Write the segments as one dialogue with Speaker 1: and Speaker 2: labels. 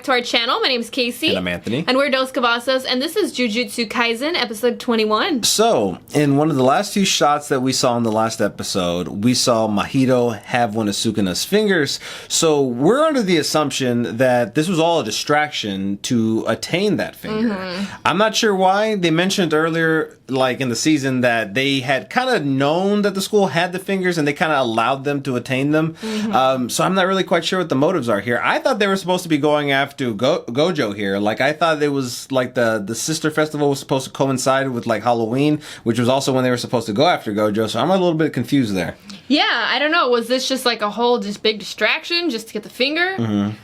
Speaker 1: back to our channel. My name is Casey.
Speaker 2: And I'm Anthony.
Speaker 1: And we're Dos Cavazos, and this is Jujutsu Kaisen, episode 21.
Speaker 2: So, in one of the last few shots that we saw in the last episode, we saw Mahito have one of Sukuna's fingers. So, we're under the assumption that this was all a distraction to attain that finger. I'm not sure why. They mentioned earlier, like in the season, that they had kind of known that the school had the fingers and they kind of allowed them to attain them. So, I'm not really quite sure what the motives are here. I thought they were supposed to be going after Gojou here. Like, I thought it was like the sister festival was supposed to coincide with like Halloween, which was also when they were supposed to go after Gojou. So I'm a little bit confused there.
Speaker 1: Yeah, I don't know. Was this just like a whole just big distraction just to get the finger?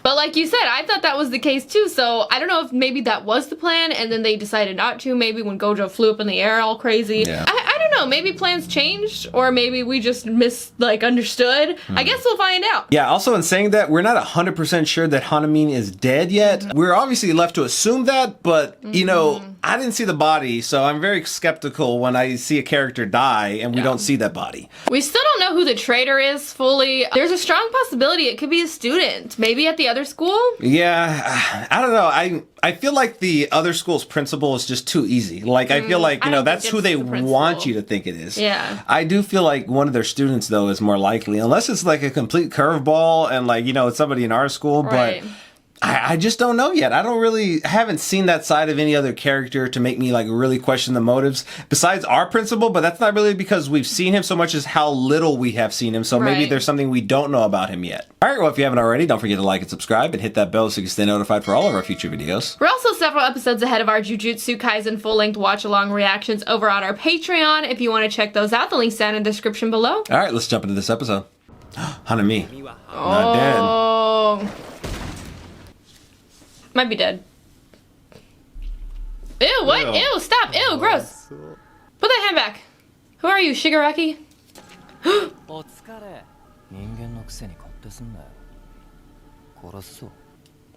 Speaker 1: But like you said, I thought that was the case too. So I don't know if maybe that was the plan and then they decided not to. Maybe when Gojou flew up in the air all crazy.
Speaker 2: Yeah.
Speaker 1: I don't know. Maybe plans changed or maybe we just understood. I guess we'll find out.
Speaker 2: Yeah, also in saying that, we're not 100% sure that Hanami is dead yet. We're obviously left to assume that, but, you know, I didn't see the body, so I'm very skeptical when I see a character die and we don't see that body.
Speaker 1: We still don't know who the traitor is fully. There's a strong possibility it could be a student. Maybe at the other school?
Speaker 2: Yeah, I don't know. I feel like the other school's principal is just too easy. Like, I feel like, you know, that's who they want you to think it is.
Speaker 1: Yeah.
Speaker 2: I do feel like one of their students, though, is more likely. Unless it's like a complete curveball and, like, you know, it's somebody in our school.
Speaker 1: Right.
Speaker 2: But I just don't know yet. I haven't seen that side of any other character to make me like really question the motives besides our principal, but that's not really because we've seen him so much as how little we have seen him. So maybe there's something we don't know about him yet. All right, well, if you haven't already, don't forget to like and subscribe and hit that bell so you can stay notified for all of our future videos.
Speaker 1: We're also several episodes ahead of our Jujutsu Kaisen full-length watch-along reactions over on our Patreon. If you want to check those out, the link's down in the description below.
Speaker 2: All right, let's jump into this episode. Hanami. Not dead.
Speaker 1: Might be dead. Ew, what?
Speaker 2: Ew.
Speaker 1: Ew, stop. Ew, gross. Put that hand back. Who are you, Shigaraki?
Speaker 3: お疲れ。人間のくせに勝手すんなよ。殺すぞ。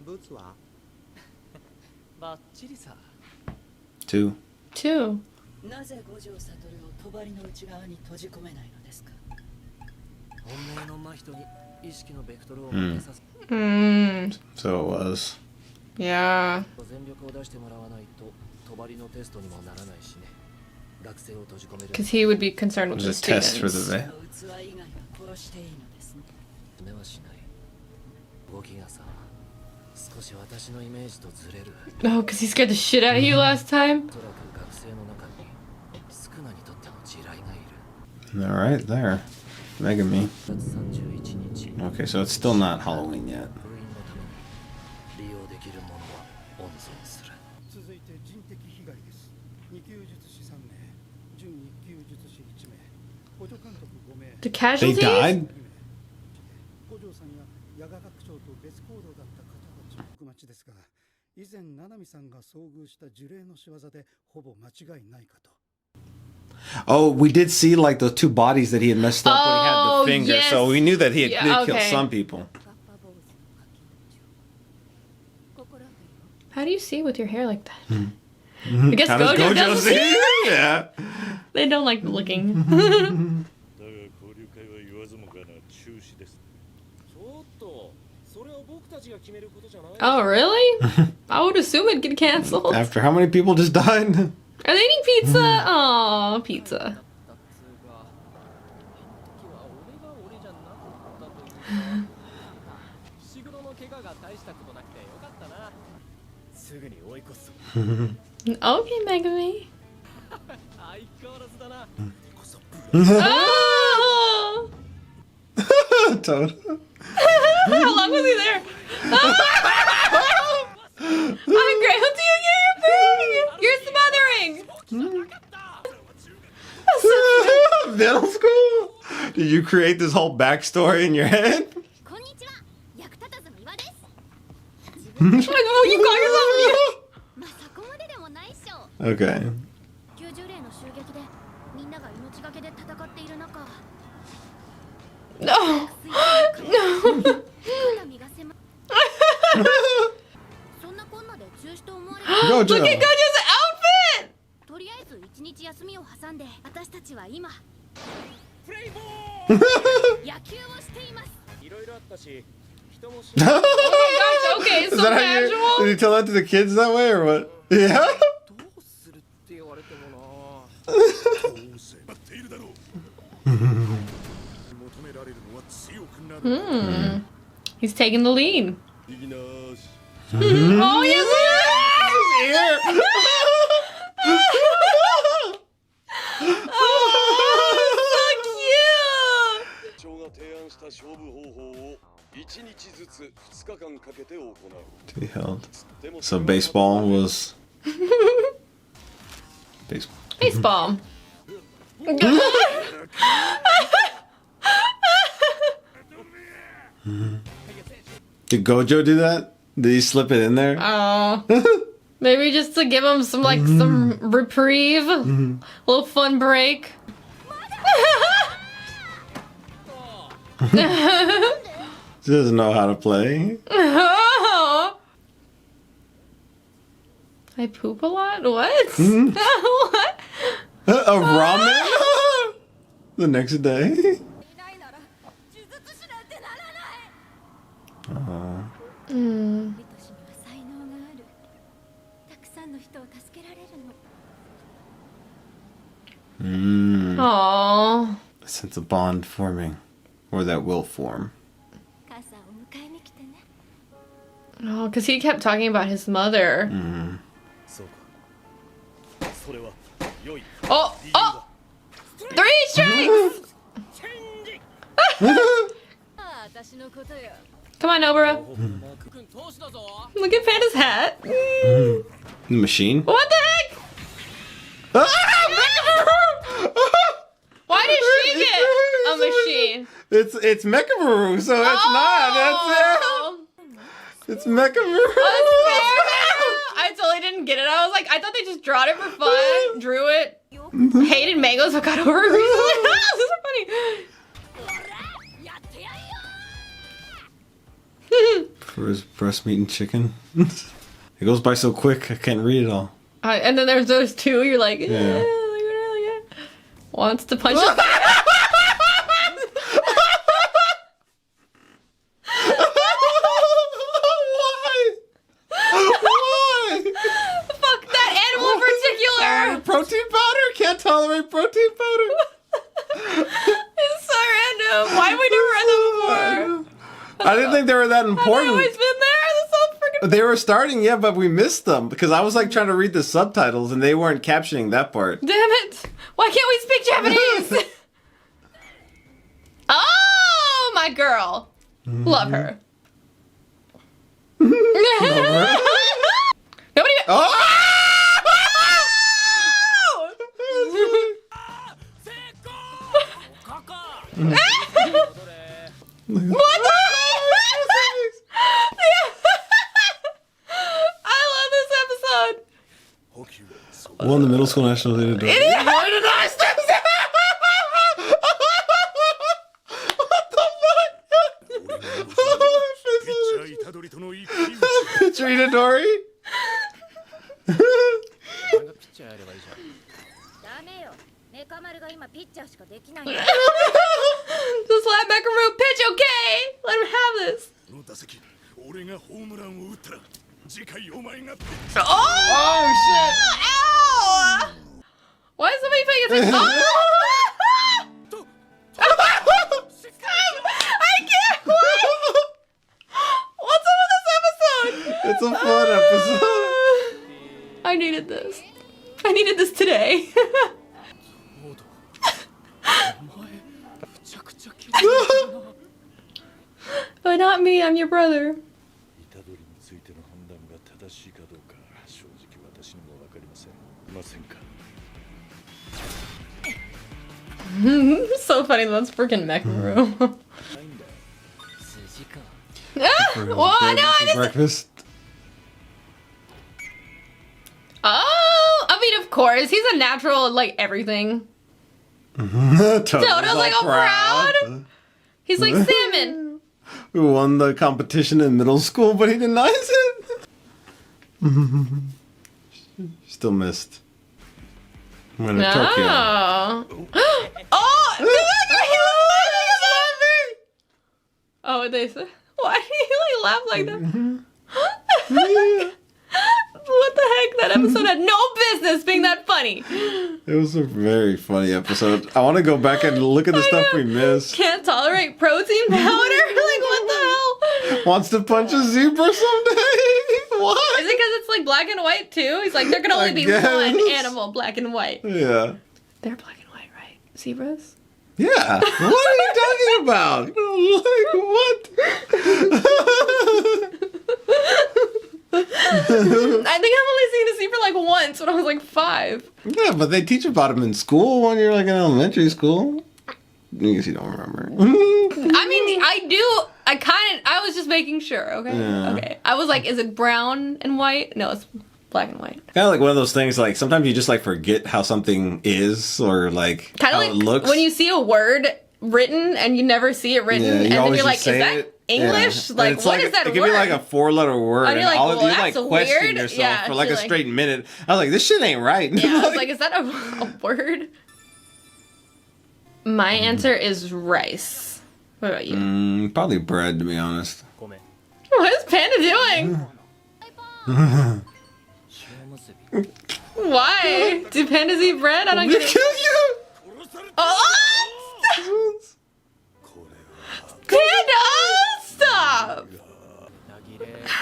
Speaker 3: ブツはバッチリさ。
Speaker 2: Two.
Speaker 4: なぜ五条悟を帳の内側に閉じ込めないのですか。
Speaker 3: 本命の真人に意識のベクトルを向けさせ。
Speaker 2: So it was.
Speaker 1: Yeah.
Speaker 3: 全力を出してもらわないと帳のテストにもならないしね。学生を閉じ込める。
Speaker 1: Because he would be concerned with the
Speaker 2: There's a test for the
Speaker 1: students.
Speaker 2: day.
Speaker 4: 器以外は殺していいのですね。
Speaker 3: 目はしない。動きがさ、少し私のイメージとずれる。
Speaker 1: Oh, because he scared the shit out of you last time?
Speaker 3: おそらく学生の中にスクナにとっての地雷がいる。
Speaker 2: All right, there. Megami.
Speaker 3: 9月31日。
Speaker 2: Okay, so it's still not Halloween yet.
Speaker 3: 封印のために利用できるものは温存する。
Speaker 5: 続いて人的被害です。二級術師3名、準一級術師1名、補助監督5名。
Speaker 1: The
Speaker 2: They
Speaker 1: casualties?
Speaker 2: died?
Speaker 5: 五条さんや矢賀学長と別行動だった方たちの福町ですが、以前七海さんが遭遇した呪霊の仕業でほぼ間違いないかと。
Speaker 2: Oh, we did see like the two bodies that he had messed up when he had
Speaker 1: Oh,
Speaker 2: the finger,
Speaker 1: yes.
Speaker 2: so we knew that he had
Speaker 1: Yeah,
Speaker 2: did kill
Speaker 1: okay.
Speaker 2: some people.
Speaker 1: How do you see with your hair like that? I guess
Speaker 2: How does
Speaker 1: Gojou
Speaker 2: Gojou
Speaker 1: does
Speaker 2: see? Yeah.
Speaker 1: They don't like looking.
Speaker 6: だが交流会は言わずもがな中止です。
Speaker 3: ちょっと、それは僕たちが決めることじゃない。
Speaker 1: Oh, really? I would assume it'd get canceled.
Speaker 2: After how many people just died?
Speaker 1: Are they eating pizza? Oh, pizza.
Speaker 3: すぐに追い越す。
Speaker 1: Okay, Megami.
Speaker 3: 相変わらずだな。
Speaker 1: Oh!
Speaker 2: Toad.
Speaker 1: How long was he there? I'm great. What do you get your thing? You're smothering.
Speaker 2: Middle school? Did you create this whole backstory in your head?
Speaker 1: Oh, you call yourself mute.
Speaker 2: Okay.
Speaker 1: No. No.
Speaker 2: Gojou.
Speaker 1: Look at Gojou's outfit.
Speaker 7: とりあえず一日休みを挟んで私たちは今
Speaker 3: プレイボール。
Speaker 7: 野球をしています。
Speaker 3: いろいろあったし、人も
Speaker 1: Oh my gosh, Okay, so
Speaker 2: Is that how you,
Speaker 1: casual.
Speaker 2: did you tell that to the kids that way or what? Yeah.
Speaker 3: どうするって言われてもな。
Speaker 6: どうせ待っているだろう求められるのは強くなる
Speaker 1: He's taking the lead.
Speaker 6: いきなーし
Speaker 1: Oh, yes, oh, so cute.
Speaker 6: 長が提案した勝負方法を1日ずつ2日間かけて行う
Speaker 2: To be held. So baseball was baseball.
Speaker 1: Baseball.
Speaker 2: Did Gojo do that? Did he slip it in there?
Speaker 1: Oh. Maybe just to give him some some reprieve, a little fun break.
Speaker 2: She doesn't know how to play.
Speaker 1: I poop a lot? What? What?
Speaker 2: A ramen? The next day?
Speaker 7: いないなら呪術師なんてならない。リトシには才能がある。たくさんの人を助けられるの。
Speaker 1: Aww.
Speaker 2: A sense of bond forming. Or that will form.
Speaker 7: 母さんを迎えに来てね。
Speaker 1: Oh, because he kept talking about his mother.
Speaker 6: そうかそれは良い
Speaker 1: Oh! Oh! 3 strikes!
Speaker 7: ああ、私のことよ。
Speaker 1: Come on, Obara.
Speaker 3: 君投資だぞ。
Speaker 1: Look at Panda's hat.
Speaker 2: The machine?
Speaker 1: What the heck? Why did she get a machine?
Speaker 2: It's Mechamaru, so it's not. That's
Speaker 1: Oh.
Speaker 2: it. It's Mechamaru.
Speaker 1: I totally didn't get it. I was like, I thought they just drawed it for fun, drew it. Hated mangoes, so got over it. This is funny.
Speaker 7: やってやるよ。
Speaker 2: For his breast meat and chicken. It goes by so quick, I can't read it all.
Speaker 1: And then there's those two. You're like,
Speaker 2: Yeah.
Speaker 1: Wants to punch him.
Speaker 2: Why?
Speaker 1: Fuck that animal in particular.
Speaker 2: Protein powder? Can't tolerate protein powder.
Speaker 1: It's so random. Why have we never read them before?
Speaker 2: I didn't think they were that
Speaker 1: Have they
Speaker 2: important.
Speaker 1: always been there? That's so freaking.
Speaker 2: They were starting, yeah, but we missed them because I was like trying to read the subtitles and they weren't captioning that part.
Speaker 1: Damn it! Why can't we speak Japanese? Oh, my girl. Love her. Nobody.
Speaker 2: Oh!
Speaker 1: What the heck? I love this episode.
Speaker 6: 補給
Speaker 2: Won the middle school national theater. What the
Speaker 6: ピッチャーイタドリとの一騎打ち
Speaker 2: fuck? Picture Itadori?
Speaker 3: 俺がピッチャーやればいいじゃん。
Speaker 7: ダメよ。メカ丸が今ピッチャーしかできないの。
Speaker 1: Just let Mekaru pitch, okay? Let him have this.
Speaker 6: この打席俺がホームランを打ったら次回お前が
Speaker 1: Oh, shit! Ow! Why is somebody playing a thing? Oh! I can't wait! What's up with this episode?
Speaker 2: It's a fun episode.
Speaker 1: I needed this. I needed this today.
Speaker 3: むちゃくちゃ気に入るな。
Speaker 1: But not me, I'm your brother.
Speaker 6: イタドリについての判断が正しいかどうか正直私にもわかりません。ませんか
Speaker 1: So funny, that's freaking Mekaru.
Speaker 3: ないんだよ。筋か。
Speaker 1: Well, I know I just.
Speaker 2: Breakfast.
Speaker 1: Oh, I mean, of course, he's a natural at like everything.
Speaker 2: Toto's
Speaker 1: like all proud. He's like salmon.
Speaker 2: Who won the competition in middle school, but he denies it. Still missed. I'm going to Tokyo.
Speaker 1: Oh, oh, they said. Why did he like laugh like that? What the heck? That episode had no business being that funny.
Speaker 2: It was a very funny episode. I want to go back and look at the stuff we missed.
Speaker 1: Can't tolerate protein powder? Like, what the hell?
Speaker 2: Wants to punch a zebra someday? What?
Speaker 1: Is it because it's like black and white too? He's like, there can only be
Speaker 2: guess.
Speaker 1: one animal, black and white.
Speaker 2: Yeah.
Speaker 1: They're black and white, right? Zebras?
Speaker 2: Yeah. What are you talking about? Like, what?
Speaker 1: I think I've only seen a zebra like once when I was like 5.
Speaker 2: Yeah, but they teach about them in school when you're like in elementary school. I guess you don't remember.
Speaker 1: I mean, I do. I was just making sure, okay?
Speaker 2: Yeah.
Speaker 1: Okay. I was like, is it brown and white? No, it's black and white.
Speaker 2: Kind of like one of those things, like sometimes you just like forget how something is or like
Speaker 1: Kind of
Speaker 2: how
Speaker 1: like
Speaker 2: it looks.
Speaker 1: when you see a word written and you never see it written, and then you're like, is
Speaker 2: say
Speaker 1: that
Speaker 2: it.
Speaker 1: English?
Speaker 2: Yeah.
Speaker 1: Like,
Speaker 2: it's
Speaker 1: what is that
Speaker 2: it
Speaker 1: word?
Speaker 2: It could be like a 4-letter word,
Speaker 1: And you're like, well,
Speaker 2: you
Speaker 1: that's
Speaker 2: like question
Speaker 1: weird.
Speaker 2: yourself
Speaker 1: Yeah,
Speaker 2: for like a
Speaker 1: you're like-
Speaker 2: straight minute. I was like, this shit ain't right.
Speaker 1: Yeah, I was like, is that a word? My answer is rice. What about you?
Speaker 2: Probably bread, to be honest.
Speaker 1: What is Panda doing? Why? Do pandas eat bread? I don't
Speaker 2: We
Speaker 1: get it.
Speaker 2: kill you.
Speaker 1: Oh, Panda, stop!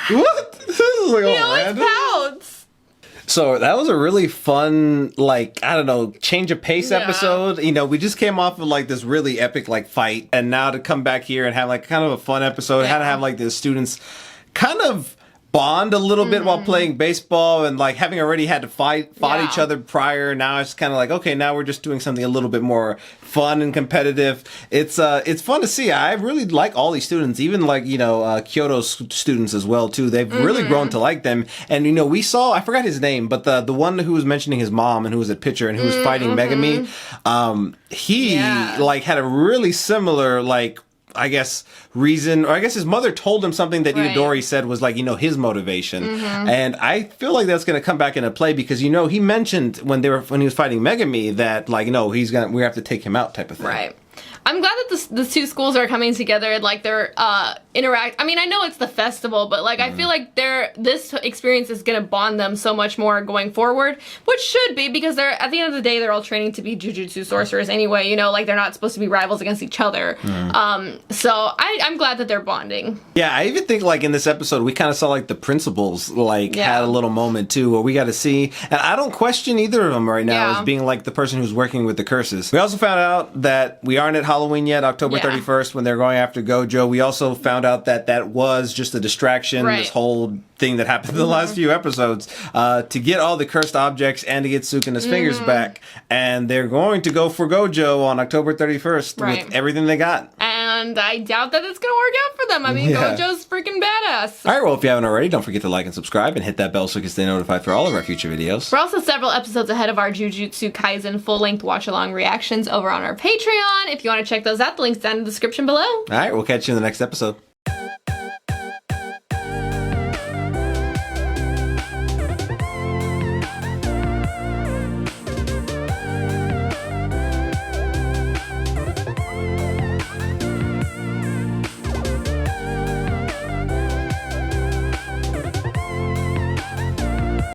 Speaker 2: What? This is like
Speaker 1: He
Speaker 2: all
Speaker 1: always
Speaker 2: random.
Speaker 1: pouts.
Speaker 2: So that was a really fun, like, I don't know, change of pace
Speaker 1: Yeah.
Speaker 2: episode. You know, we just came off of like this really epic like fight, and now to come back here and have like kind of a fun episode, had to have like the students kind of bond a little bit while playing baseball, and like having already had to fought
Speaker 1: Yeah.
Speaker 2: each other prior. Now it's kind of like, okay, now we're just doing something a little bit more fun and competitive. It's fun to see. I really like all these students, even like, you know, Kyoto's students as well too. They've really grown to like them. And you know, we saw, I forgot his name, but the one who was mentioning his mom and who was a pitcher and who was fighting Megami, he like had a really similar like, I guess, reason, or I guess his mother told him something that
Speaker 1: Right.
Speaker 2: Itadori said was like, you know, his motivation. And I feel like that's going to come back into play because, you know, he mentioned when he was fighting Megami that like, no, we have to take him out type of thing.
Speaker 1: Right. I'm glad that the two schools are coming together. Like they're interact. I mean, I know it's the festival, but like I feel like this experience is gonna bond them so much more going forward, which should be because they're at the end of the day they're all training to be jujutsu sorcerers anyway. You know, like they're not supposed to be rivals against each other. So I'm glad that they're bonding.
Speaker 2: Yeah, I even think like in this episode we kind of saw like the principals like had a little moment too where we got to see, and I don't question either of them right now as being like the person who's working with the curses. We also found out that we aren't at Halloween yet, October 31st, when they're going after Gojo. We also found out that was just a distraction, this whole thing that happened in the last few episodes, to get all the cursed objects and to get Sukuna's fingers back. And they're going to go for Gojo on October 31st with everything they got.
Speaker 1: And I doubt that it's gonna work out for them. I mean, Gojo's freaking badass.
Speaker 2: All right, well, if you haven't already, don't forget to like and subscribe and hit that bell so you can stay notified for all of our future videos.
Speaker 1: We're also several episodes ahead of our Jujutsu Kaisen full-length watch-along reactions over on our Patreon. If you want to check those out, the link's down in the description below.
Speaker 2: All right, we'll catch you in the next episode.